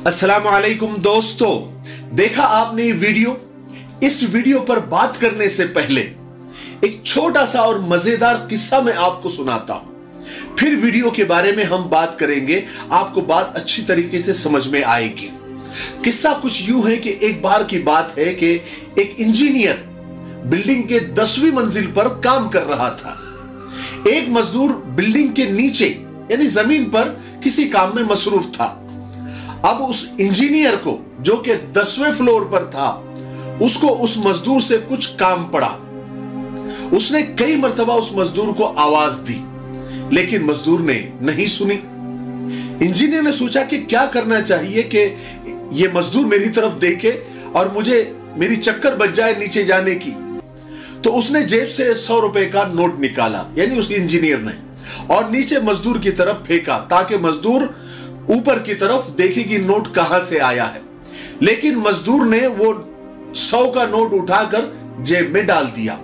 अस्सलाम वालेकुम दोस्तों, देखा आपने ये वीडियो? इस वीडियो पर बात करने से पहले एक छोटा सा और मजेदार किस्सा मैं आपको सुनाता हूं, फिर वीडियो के बारे में हम बात करेंगे। आपको बात अच्छी तरीके से समझ में आएगी। किस्सा कुछ यूं है कि एक बार की बात है कि एक इंजीनियर बिल्डिंग के 10वीं मंजिल पर काम कर रहा था। एक मजदूर बिल्डिंग के नीचे यानी जमीन पर किसी काम में मसरूफ था। अब उस इंजीनियर को, जो कि 10वें फ्लोर पर था, उसको उस मजदूर से कुछ काम पड़ा। उसने कई मर्तबा उस मजदूर को आवाज दी, लेकिन मजदूर ने नहीं सुनी। इंजीनियर ने सोचा कि क्या करना चाहिए कि ये मजदूर मेरी तरफ देखे और मेरी चक्कर बच जाए नीचे जाने की। तो उसने जेब से 100 रुपए का नोट निकाला, यानी उस इंजीनियर ने, और नीचे मजदूर की तरफ फेंका ताकि मजदूर ऊपर की तरफ देखे कि नोट कहां से आया है। लेकिन मजदूर ने वो 100 का नोट उठाकर जेब में डाल दिया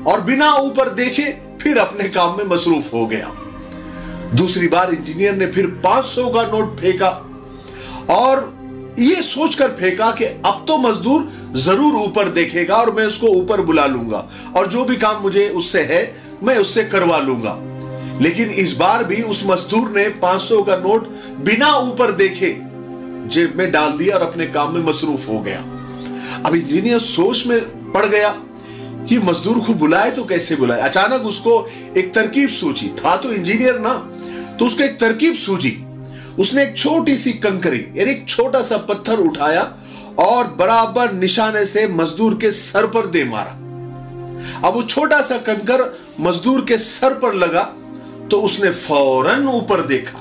और बिना ऊपर देखे फिर अपने काम में मसरूफ हो गया। दूसरी बार इंजीनियर ने फिर 500 का नोट फेंका और ये सोचकर फेंका कि अब तो मजदूर जरूर ऊपर देखेगा और मैं उसको ऊपर बुला लूंगा और जो भी काम मुझे उससे है मैं उससे करवा लूंगा। लेकिन इस बार भी उस मजदूर ने 500 का नोट बिना ऊपर देखे जेब में डाल दिया और अपने काम में मसरूफ हो गया। अब इंजीनियर सोच में पड़ गया कि मजदूर को बुलाए तो कैसे बुलाए। अचानक उसको एक तरकीब सूझी, था तो इंजीनियर ना, तो उसको एक तरकीब सूझी। उसने एक छोटी सी कंकरी यानी एक छोटा सा पत्थर उठाया और बराबर निशाने से मजदूर के सर पर दे मारा। अब वो छोटा सा कंकर मजदूर के सर पर लगा तो उसने फौरन ऊपर देखा,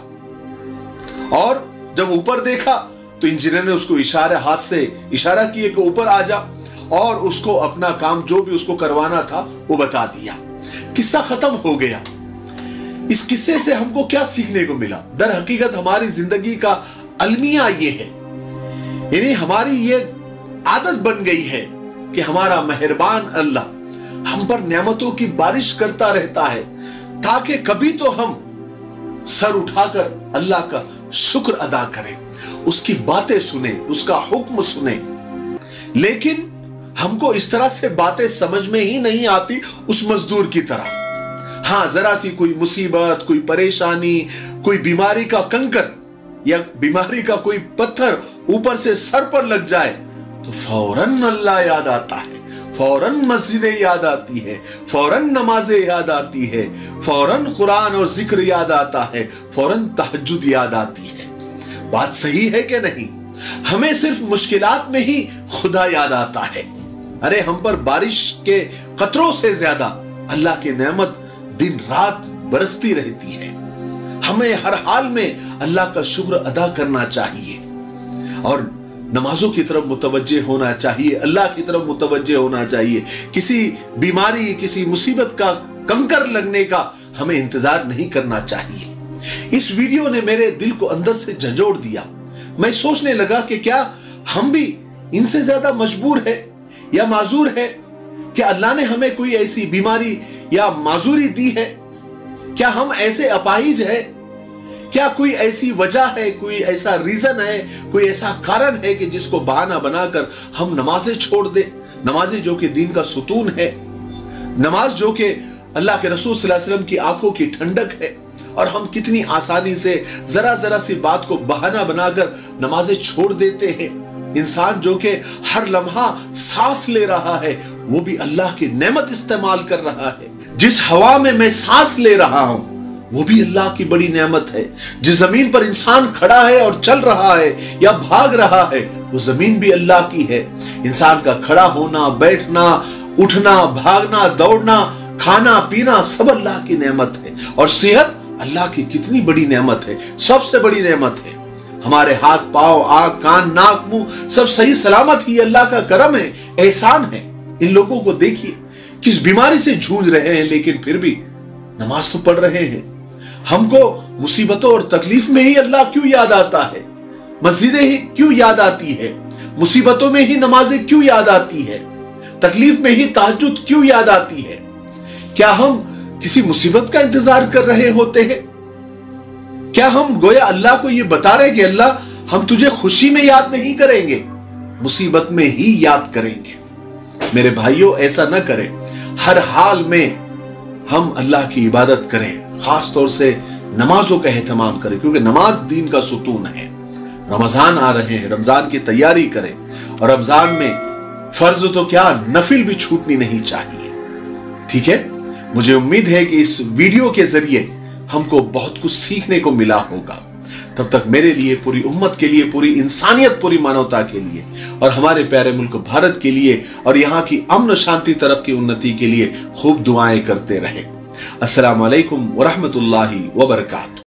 और जब ऊपर देखा तो इंजीनियर ने उसको हाथ से इशारा किया कि ऊपर आ जा, और उसको अपना काम जो भी उसको करवाना था वो बता दिया। किस्सा खत्म हो गया। इस किस्से से हमको क्या सीखने को मिला? दर हकीकत हमारी जिंदगी का अलमिया ये है, यानी हमारी ये आदत बन गई है कि हमारा मेहरबान अल्लाह हम पर नेमतों की बारिश करता रहता है, ताकि कभी तो हम सर उठाकर अल्लाह का शुक्र अदा करें, उसकी बातें सुने, उसका हुक्म सुने। लेकिन हमको इस तरह से बातें समझ में ही नहीं आती उस मजदूर की तरह। हां, जरा सी कोई मुसीबत, कोई परेशानी, कोई बीमारी का कंकर या बीमारी का कोई पत्थर ऊपर से सर पर लग जाए तो फौरन अल्लाह याद आता है, फौरन मस्जिदें याद आती है, फौरन नमाजें याद आती है, फौरन कुरान और जिक्र याद आता है, फौरन तहज्जुद याद आती है। बात सही है कि नहीं? हमें सिर्फ मुश्किलात में ही खुदा याद आता है। अरे हम पर बारिश के कतरों से ज्यादा अल्लाह की नेमत दिन रात बरसती रहती है। हमें हर हाल में अल्लाह का शुक्र अदा करना चाहिए और नमाजों की तरफ मुतवज्जे होना चाहिए, अल्लाह की तरफ मुतवज्जे होना चाहिए। किसी बीमारी, किसी मुसीबत का कंकर लगने का हमें इंतजार नहीं करना चाहिए। इस वीडियो ने मेरे दिल को अंदर से झंझोड़ दिया। मैं सोचने लगा कि क्या हम भी इनसे ज्यादा मजबूर है या माजूर है? क्या अल्लाह ने हमें कोई ऐसी बीमारी या माजूरी दी है? क्या हम ऐसे अपाहिज है? क्या कोई ऐसी वजह है, कोई ऐसा रीजन है, कोई ऐसा कारण है कि जिसको बहाना बनाकर हम नमाजें छोड़ दें, नमाजें जो कि दीन का सुतून है, नमाज जो कि अल्लाह के रसूल सल्लल्लाहु अलैहि वसल्लम की आंखों की ठंडक है, और हम कितनी आसानी से जरा जरा सी बात को बहाना बनाकर नमाजें छोड़ देते हैं। इंसान जो कि हर लम्हा सांस ले रहा है वो भी अल्लाह की नेमत इस्तेमाल कर रहा है। जिस हवा में मैं सांस ले रहा हूं वो भी अल्लाह की बड़ी नेमत है। जिस जमीन पर इंसान खड़ा है और चल रहा है या भाग रहा है वो जमीन भी अल्लाह की है। इंसान का खड़ा होना, बैठना, उठना, भागना, दौड़ना, खाना पीना सब अल्लाह की नेमत है। और सेहत अल्लाह की कितनी बड़ी नेमत है, सबसे बड़ी नेमत है। हमारे हाथ पांव, आंख, कान, नाक, मुंह सब सही सलामत ही अल्लाह का करम है, एहसान है। इन लोगों को देखिए किस बीमारी से जूझ रहे हैं, लेकिन फिर भी नमाज तो पढ़ रहे हैं। हमको मुसीबतों और तकलीफ में ही अल्लाह क्यों याद आता है? मस्जिदें ही क्यों याद आती है? मुसीबतों में ही नमाजें क्यों याद आती है? तकलीफ में ही तहज्जुद क्यों याद आती है? क्या हम किसी मुसीबत का इंतजार कर रहे होते हैं? क्या हम गोया अल्लाह को यह बता रहे कि अल्लाह हम तुझे खुशी में याद नहीं करेंगे, मुसीबत में ही याद करेंगे? मेरे भाइयों, ऐसा ना करें। हर हाल में हम अल्लाह की इबादत करें, खास तौर से नमाजों का एहतमाम करें, क्योंकि नमाज दीन का सुतून है। रमजान आ रहे हैं, रमजान की तैयारी करें, और रमजान में फर्ज तो क्या नफिल भी छूटनी नहीं चाहिए। ठीक है, मुझे उम्मीद है कि इस वीडियो के जरिए हमको बहुत कुछ सीखने को मिला होगा। तब तक मेरे लिए, पूरी उम्मत के लिए, पूरी इंसानियत, पूरी मानवता के लिए और हमारे प्यारे मुल्क भारत के लिए और यहाँ की अमन शांति, तरक्की, उन्नति के लिए खूब दुआएं करते रहे। अस्सलामु अलैकुम व रहमतुल्लाहि व बरकातहू।